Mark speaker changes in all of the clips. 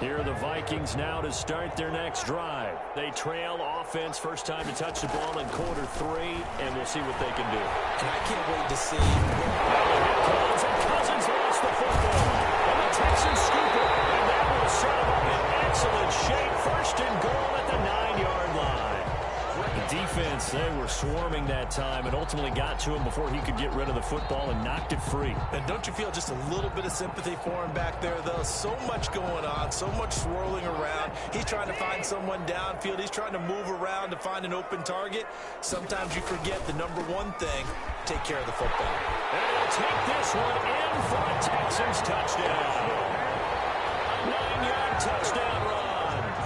Speaker 1: Here are the Vikings now to start their next drive. They trail offense, first time to touch the ball in quarter 3, and we'll see what they can do.
Speaker 2: And I can't wait to see.
Speaker 1: Cousins lost the football. And the Texans scoop it. And that will set them up in excellent shape. First and goal at the 9-yard line. The defense, they were swarming that time and ultimately got to him before he could get rid of the football and knocked it free.
Speaker 2: And don't you feel just a little bit of sympathy for him back there, though? So much going on, so much swirling around. He's trying to find someone downfield. He's trying to move around to find an open target. Sometimes you forget the number one thing, take care of the football.
Speaker 1: And he'll take this one in for a Texans touchdown. A 9-yard touchdown run.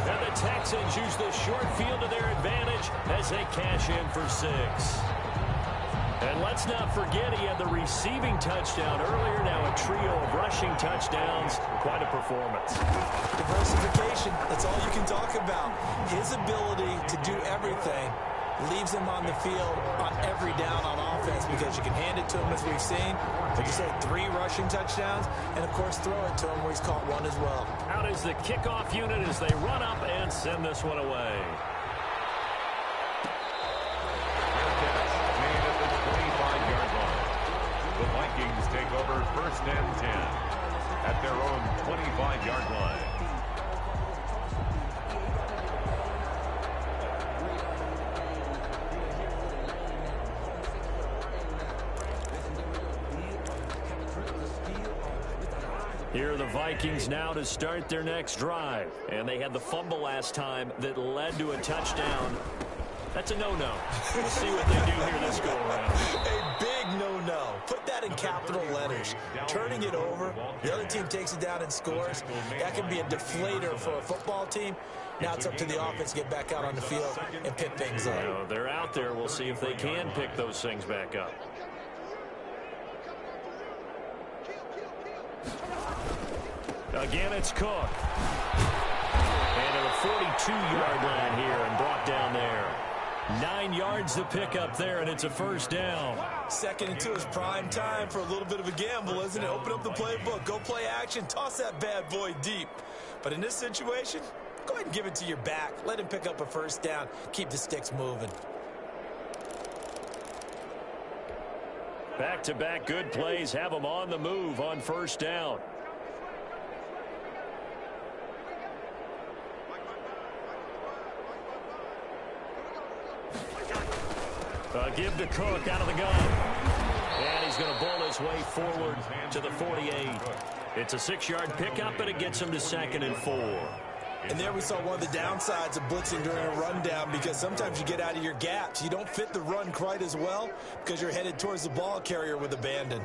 Speaker 1: And the Texans use the short field to their advantage as they cash in for 6. And let's not forget he had the receiving touchdown earlier. Now a trio of rushing touchdowns. Quite a performance.
Speaker 2: Diversification, that's all you can talk about. His ability to do everything leaves him on the field on every down on offense because you can hand it to him as we've seen. Like you said, 3 rushing touchdowns, and of course throw it to him where he's caught 1 as well.
Speaker 1: Out is the kickoff unit as they run up and send this one away.
Speaker 3: Made at the 25-yard line. The Vikings take over first and 10 at their own 25-yard line.
Speaker 1: Here are the Vikings now to start their next drive. And they had the fumble last time that led to a touchdown. That's a no-no. We'll see what they do here this go-around.
Speaker 2: A big no-no. Put that in capital letters. Turning it over, the other team takes it down and scores. That can be a deflator for a football team. Now it's up to the offense to get back out on the field and pick things up.
Speaker 1: You know, they're out there. We'll see if they can pick those things back up. Again, it's Cook. And at a 42-yard line here and brought down there. 9 yards to pick up there, and it's a first down.
Speaker 2: Second and 2 is prime time for a little bit of a gamble, isn't it? Open up the playbook, go play action, toss that bad boy deep. But in this situation, go ahead and give it to your back. Let him pick up a first down. Keep the sticks moving.
Speaker 1: Back-to-back good plays have them on the move on first down. Give to Cook out of the gun. And he's going to bowl his way forward to the 48. It's a 6-yard pickup, but it gets him to 2nd and 4.
Speaker 2: And there we saw one of the downsides of blitzing during a rundown because sometimes you get out of your gaps. You don't fit the run quite as well because you're headed towards the ball carrier with abandon.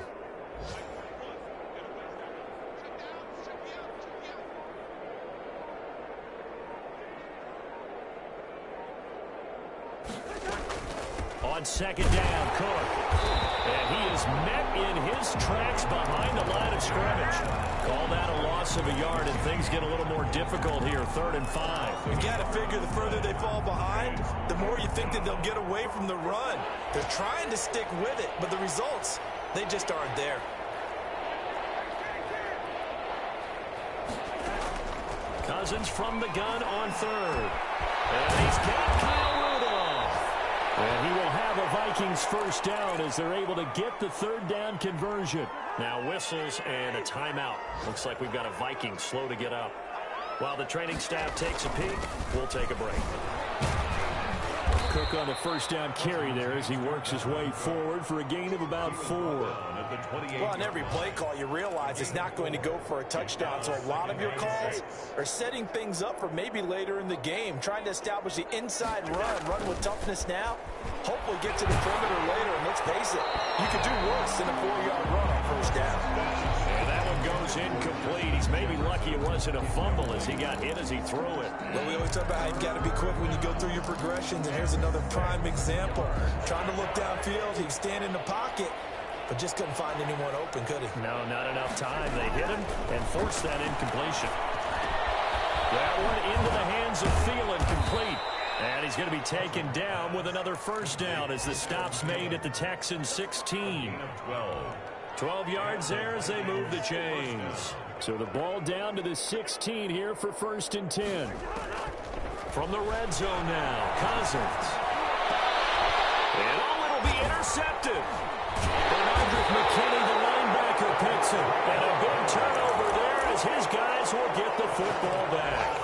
Speaker 1: On 2nd down, Cook. And he is met in his tracks behind the line of scrimmage. Call that a loss of a yard, and things get a little more difficult here, 3rd and 5.
Speaker 2: You got to figure the further they fall behind, the more you think that they'll get away from the run. They're trying to stick with it, but the results, they just aren't there.
Speaker 1: Cousins from the gun on 3rd. And he's got Kyle Rudolph. And he will have a Vikings first down as they're able to get the 3rd down conversion. Now whistles and a timeout. Looks like we've got a Viking slow to get up. While the training staff takes a peek, we'll take a break. Cook on the first down carry there as he works his way forward for a gain of about 4.
Speaker 2: Well, on every play call, you realize it's not going to go for a touchdown. So a lot of your calls are setting things up for maybe later in the game, trying to establish the inside run with toughness now. Hopefully get to the perimeter later, and let's face it, you could do worse than a 4-yard run on first down.
Speaker 1: And that one goes incomplete. He's maybe lucky it wasn't a fumble as he got hit as he threw it.
Speaker 2: Well, we always talk about how you've got to be quick when you go through your progressions, and here's another prime example. Trying to look downfield, he's standing in the pocket, but just couldn't find anyone open, could he?
Speaker 1: No, not enough time. They hit him and forced that incompletion. That one into the hands of Thielen, complete. And he's going to be taken down with another first down as the stop's made at the Texans 16. 12 yards there as they move the chains. So the ball down to the 16 here for 1st and 10. From the red zone now, Cousins. And it'll be intercepted. Bernardrick McKinney, the linebacker, picks it. And a big turnover there as his guys will get the football back.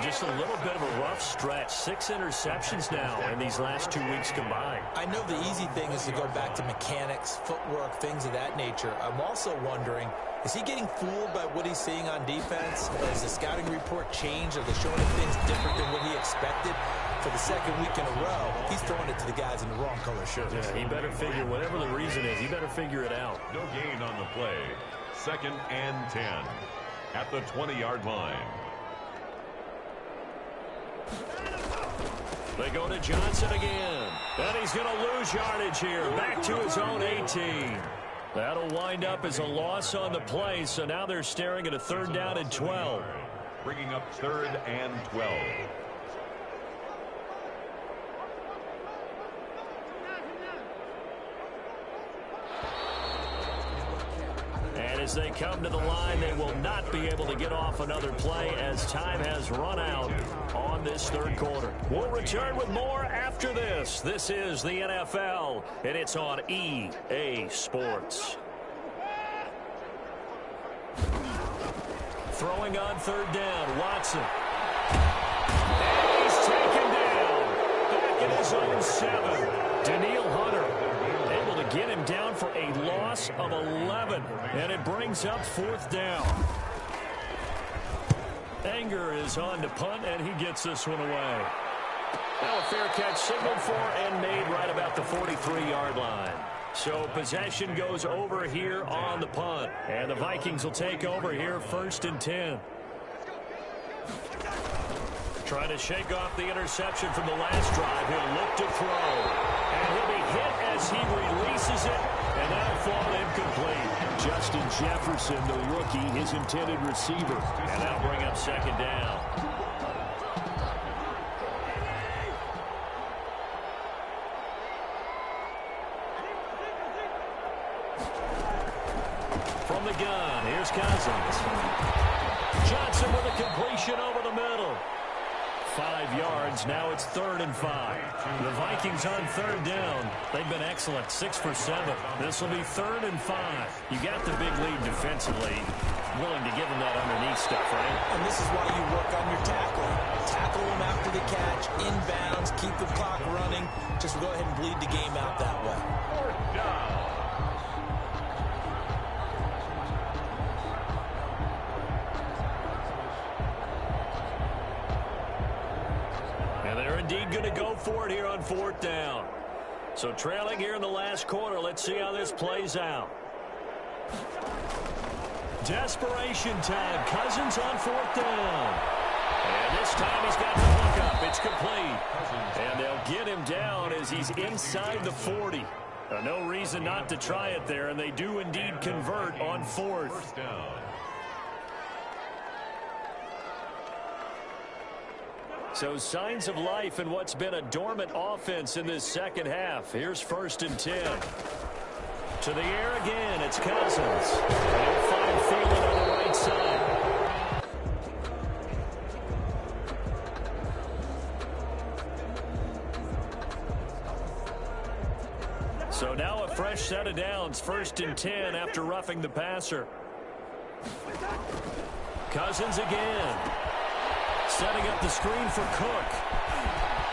Speaker 1: Just a little bit of a rough stretch. 6 interceptions now in these last 2 weeks combined.
Speaker 2: I know the easy thing is to go back to mechanics, footwork, things of that nature. I'm also wondering, is he getting fooled by what he's seeing on defense? Has the scouting report changed? Are they showing him things different than what he expected? For the 2nd week in a row, he's throwing it to the guys in the wrong color shirts.
Speaker 1: Yeah, he better figure, whatever the reason is, he better figure it out.
Speaker 3: No gain on the play. 2nd and 10 at the 20-yard line.
Speaker 1: They go to Johnson again. And he's going to lose yardage here. Back to his own 18. That'll wind up as a loss on the play. So now they're staring at a 3rd down and 12.
Speaker 3: Bringing up 3rd and 12.
Speaker 1: And as they come to the line, they will not be able to get off another play as time has run out on this 3rd quarter. We'll return with more after this. This is the NFL, and it's on EA Sports. Throwing on 3rd down, Watson. And he's taken down. Back in his own 7. Daniil Hunter able to get him down for a loss of 11. And it brings up 4th down. Anger is on to punt, and he gets this one away. Now a fair catch signaled for and made right about the 43-yard line. So possession goes over here on the punt. And the Vikings will take over here 1st and 10. Trying to shake off the interception from the last drive. He'll look to throw. And he'll be hit as he releases it. And that'll fall incomplete. Justin Jefferson, the rookie, his intended receiver. And that'll bring up 2nd down. From the gun, here's Cousins. Johnson with a completion over the middle. 5 yards. Now it's 3rd and 5. The Vikings on 3rd down. They've been excellent. 6 for 7. This will be 3rd and 5. You got the big lead defensively. Willing to give them that underneath stuff, right?
Speaker 2: And this is why you work on your tackling. Tackle them after the catch, inbounds, keep the clock running. Just go ahead and bleed the game out that way.
Speaker 3: 4th down.
Speaker 1: Indeed going to go for it here on 4th down. So trailing here in the last quarter. Let's see how this plays out. Desperation time. Cousins on 4th down. And this time he's got the hook up. It's complete. And they'll get him down as he's inside the 40. No reason not to try it there, and they do indeed convert on 4th.
Speaker 3: 1st down.
Speaker 1: So signs of life in what's been a dormant offense in this 2nd half. Here's 1st and 10. To the air again, it's Cousins. And he'll find Thielen on the right side. So now a fresh set of downs. 1st and 10 after roughing the passer. Cousins again. Setting up the screen for Cook.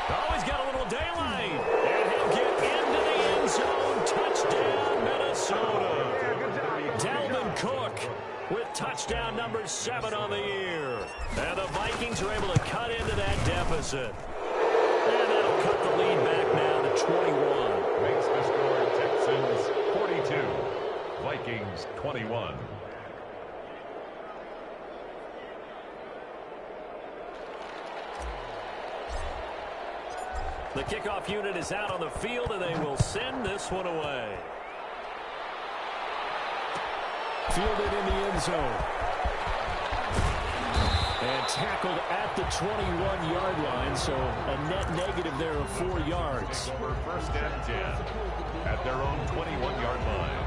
Speaker 1: Oh, he's got a little daylight. And he'll get into the end zone. Touchdown, Minnesota. Dalvin Cook with touchdown number 7 on the year. And the Vikings are able to cut into that deficit. And that'll cut the lead back now to 21.
Speaker 3: Makes the score Texans 42. Vikings 21.
Speaker 1: The kickoff unit is out on the field, and they will send this one away. Fielded in the end zone. And tackled at the 21-yard line, so a net negative there of 4 yards.
Speaker 3: Over 1st and 10 at their own 21-yard line.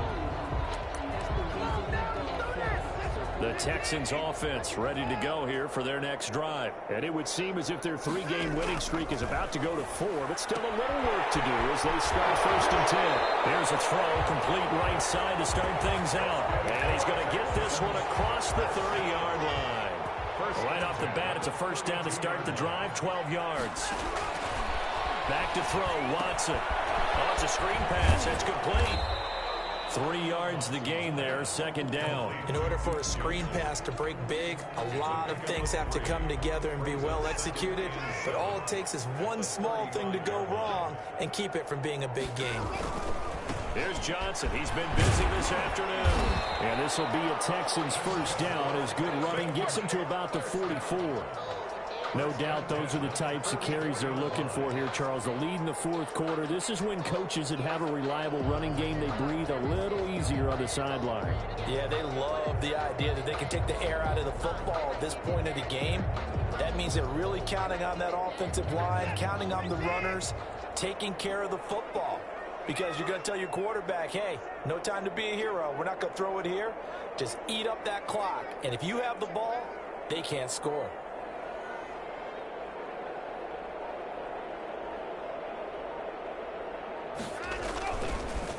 Speaker 1: The Texans offense ready to go here for their next drive.
Speaker 4: And it would seem as if their 3-game winning streak is about to go to 4, but still a little work to do as they start 1st and 10.
Speaker 1: Here's a throw, complete right side to start things out. And he's going to get this one across the 30-yard line. Right off the bat, it's a 1st down to start the drive, 12 yards. Back to throw, Watson. Oh, it's a screen pass. That's complete. 3 yards the gain there, 2nd down.
Speaker 2: In order for a screen pass to break big, a lot of things have to come together and be well executed. But all it takes is one small thing to go wrong and keep it from being a big game.
Speaker 1: Here's Johnson. He's been busy this afternoon.
Speaker 4: And this will be a Texans 1st down as good running gets them to about the 44. No doubt those are the types of carries they're looking for here, Charles. The lead in the 4th quarter. This is when coaches that have a reliable running game, they breathe a little easier on the sideline.
Speaker 2: Yeah, they love the idea that they can take the air out of the football at this point of the game. That means they're really counting on that offensive line, counting on the runners, taking care of the football. Because you're going to tell your quarterback, hey, no time to be a hero. We're not going to throw it here. Just eat up that clock. And if you have the ball, they can't score.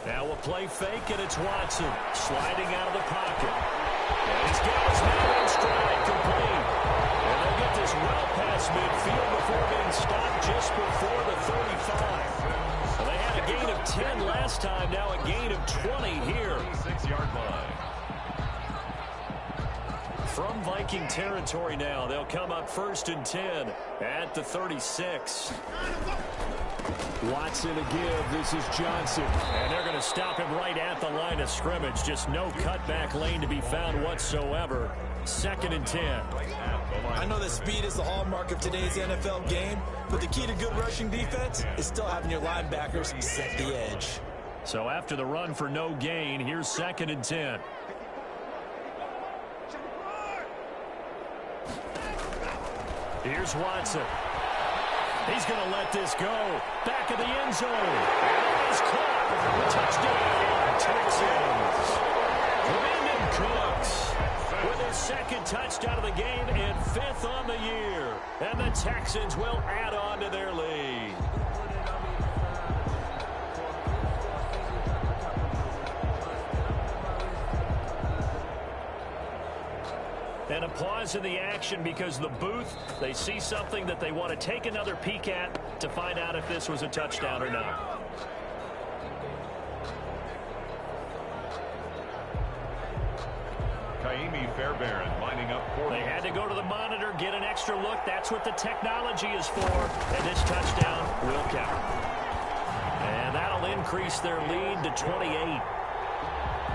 Speaker 1: Now a play fake, and it's Watson sliding out of the pocket. And he's got his man in stride, complete. And they'll get this well past midfield before being stopped just before the 35. Well, they had a gain of 10 last time, now a gain of 20 here.
Speaker 3: 6-yard line.
Speaker 1: From Viking territory now, they'll come up 1st and 10 at the 36.
Speaker 4: Watson a give. This is Johnson.
Speaker 1: And they're going to stop him right at the line of scrimmage. Just no cutback lane to be found whatsoever. 2nd and 10.
Speaker 2: I know that speed is the hallmark of today's NFL game, but the key to good rushing defense is still having your linebackers set the edge.
Speaker 1: So after the run for no gain, here's 2nd and 10. Here's Watson. He's going to let this go. Back of the end zone. And he's caught. Touchdown, Texans. Brandon Cooks with his 2nd touchdown of the game and 5th on the year. And the Texans will add on to their lead. And a pause in the action because the booth, they see something that they want to take another peek at to find out if this was a touchdown or not.
Speaker 3: Kaimi Fairbairn lining up for
Speaker 1: They had to go to the monitor, get an extra look. That's what the technology is for. And this touchdown will count. And that'll increase their lead to 28.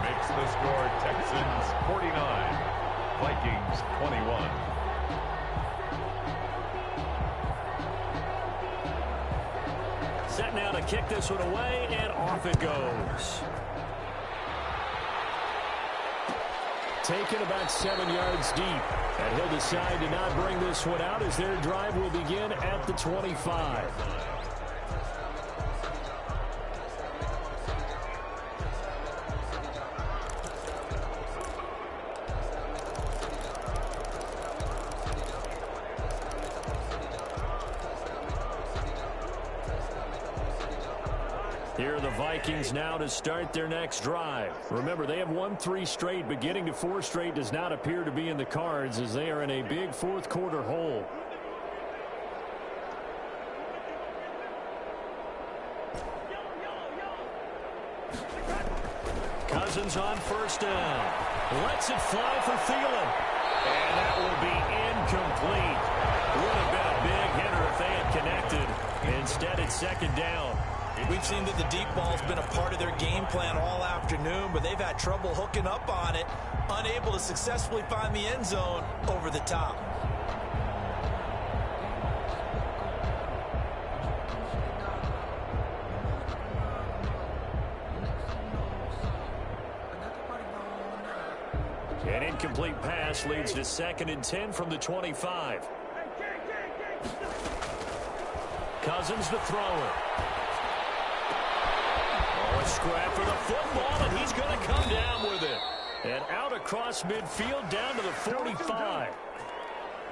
Speaker 3: Makes the score Texans 49. Vikings 21.
Speaker 1: Set now to kick this one away, and off it goes.
Speaker 4: Taken about 7 yards deep. And he'll decide to not bring this one out as their drive will begin at the 25.
Speaker 1: Here are the Vikings now to start their next drive.
Speaker 4: Remember, they have won 3 straight, but getting to 4 straight does not appear to be in the cards as they are in a big 4th quarter hole.
Speaker 1: Cousins on 1st down. Lets it fly for Thielen. And that will be incomplete. Would have been a big hitter if they had connected. Instead, it's 2nd down.
Speaker 2: We've seen that the deep ball's been a part of their game plan all afternoon, but they've had trouble hooking up on it, unable to successfully find the end zone over the top.
Speaker 1: An incomplete pass leads to 2nd and 10 from the 25. Cousins the thrower. A scrap for the football, and he's going to come down with it.
Speaker 4: And out across midfield down to the 45.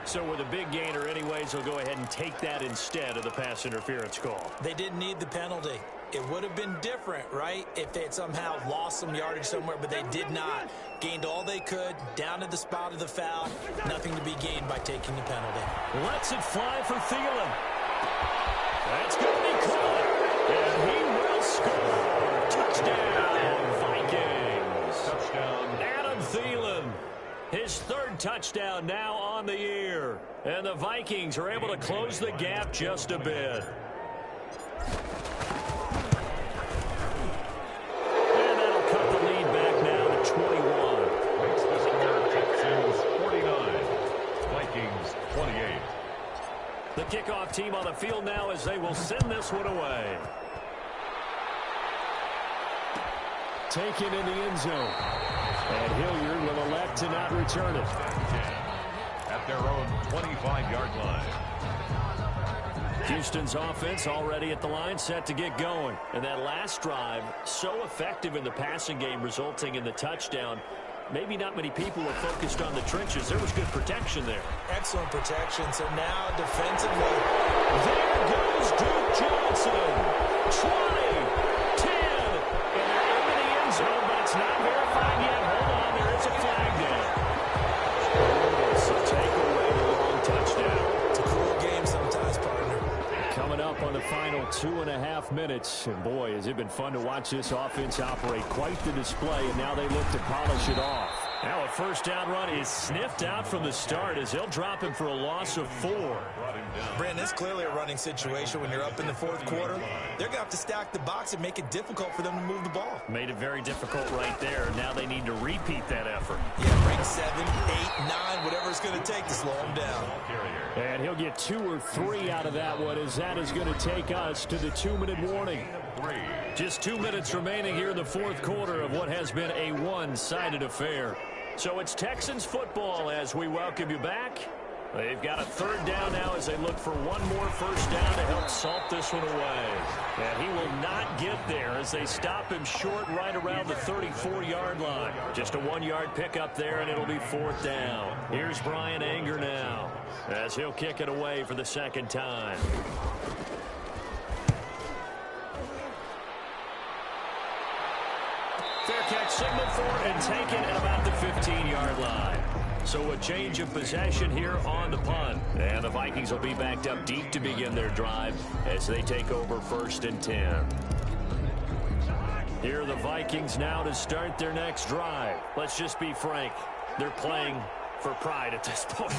Speaker 4: So with a big gainer anyways, they'll go ahead and take that instead of the pass interference call.
Speaker 2: They didn't need the penalty. It would have been different, right, if they had somehow lost some yardage somewhere, but they did not. Gained all they could, down to the spot of the foul. Nothing to be gained by taking the penalty.
Speaker 4: Lets it fly for Thielen. That's going to be caught. And he will score. Touchdown, Vikings.
Speaker 3: Touchdown.
Speaker 4: Adam Thielen. His third touchdown now on the year. And the Vikings are able to close the gap just a bit. And that'll cut the lead back now to 21.
Speaker 3: Makes the score Texans 49. Vikings 28.
Speaker 4: The kickoff team on the field now as they will send this one away. Taken in the end zone. And Hilliard will elect to not return it.
Speaker 3: At their own 25-yard line.
Speaker 4: Houston's offense already at the line, set to get going. And that last drive, so effective in the passing game, resulting in the touchdown. Maybe not many people were focused on the trenches. There was good protection there.
Speaker 2: Excellent protection. So now defensively.
Speaker 4: There goes Duke Johnson. 20, 10, and they're into the end zone, but it's not verified yet. Hold on, there is a flag down. So take away the long touchdown.
Speaker 2: It's a cool game sometimes, partner.
Speaker 4: Coming up on the final 2.5 minutes. And boy, has it been fun to watch this offense operate. Quite the display, and now they look to polish it off. Now a first down run is sniffed out from the start as they'll drop him for a loss of 4.
Speaker 2: Brandon, it's clearly a running situation when you're up in the fourth quarter. They're going to have to stack the box and make it difficult for them to move the ball.
Speaker 4: Made it very difficult right there. Now they need to repeat that effort.
Speaker 2: Yeah, break 7, 8, 9, whatever it's going to take to slow them down.
Speaker 4: And he'll get 2 or 3 out of that one as that is going to take us to the 2-minute warning. Just 2 minutes remaining here in the fourth quarter of what has been a one-sided affair. So it's Texans football as we welcome you back. They've got a third down now as they look for one more first down to help salt this one away. And he will not get there as they stop him short right around the 34-yard line. Just a 1-yard pickup there, and it'll be fourth down. Here's Brian Anger now as he'll kick it away for the second time. Fair catch signaled for and taken at about the 15-yard line. So a change of possession here on the punt. And the Vikings will be backed up deep to begin their drive as they take over first and 10. Here are the Vikings now to start their next drive. Let's just be frank. They're playing for pride at this point.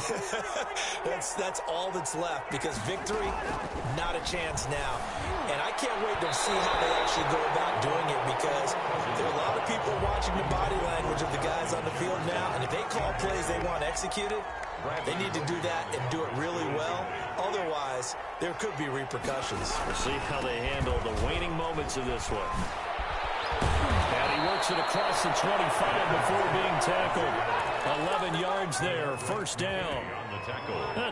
Speaker 2: That's all that's left because victory, not a chance now. And I can't wait to see how they actually go about doing it because there are a lot of people watching the body language of the guys on the field now, and if they call plays they want executed, they need to do that and do it really well. Otherwise, there could be repercussions.
Speaker 4: We'll see how they handle the waning moments of this one. And he works it across the 25 before being tackled. 11 yards there, first down.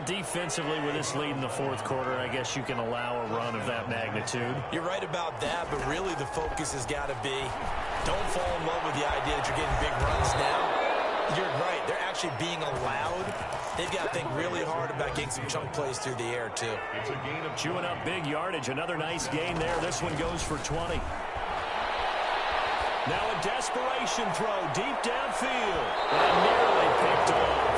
Speaker 4: Defensively, with this lead in the fourth quarter, I guess you can allow a run of that magnitude.
Speaker 2: You're right about that, but really the focus has got to be don't fall in love with the idea that you're getting big runs now. You're right. They're actually being allowed. They've got to think really hard about getting some chunk plays through the air, too.
Speaker 4: It's a gain of chewing up big yardage. Another nice gain there. This one goes for 20. Now a desperation throw deep downfield. And nearly picked off.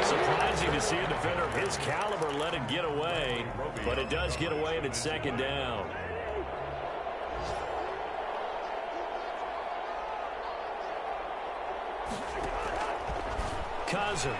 Speaker 4: Surprising to see a defender of his caliber let it get away. But it does get away and it's second down. Cousins.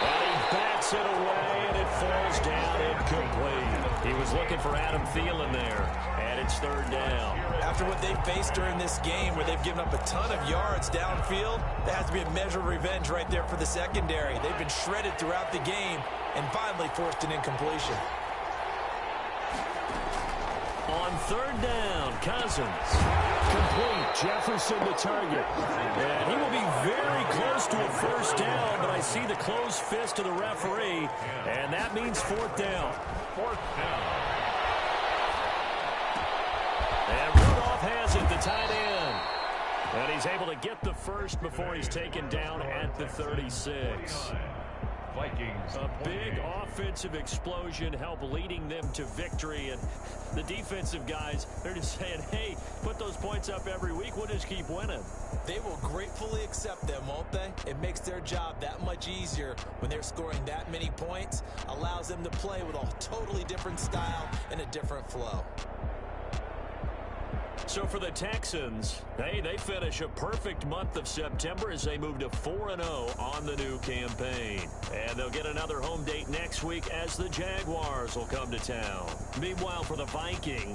Speaker 4: And he bats it away and it falls down incomplete. He was looking for Adam Thielen there. And it's third down.
Speaker 2: After what they've faced during this game where they've given up a ton of yards downfield, there has to be a measure of revenge right there for the secondary. They've been shredded throughout the game and finally forced an incompletion.
Speaker 4: On third down, Cousins. Complete. Jefferson the target. And he will be very close to a first down, but I see the closed fist of the referee, and that means fourth down.
Speaker 3: Fourth down.
Speaker 4: And Rudolph has it, the tight end. And he's able to get the first before he's taken down at the 36.
Speaker 3: Vikings.
Speaker 4: A big offensive explosion helped leading them to victory. And the defensive guys, they're just saying, hey, put those points up every week. We'll just keep winning.
Speaker 2: They will gratefully accept them, won't they? It makes their job that much easier when they're scoring that many points. Allows them to play with a totally different style and a different flow.
Speaker 4: So for the Texans, hey, they finish a perfect month of September as they move to 4-0 on the new campaign. And they'll get another home date next week as the Jaguars will come to town. Meanwhile, for the Vikings,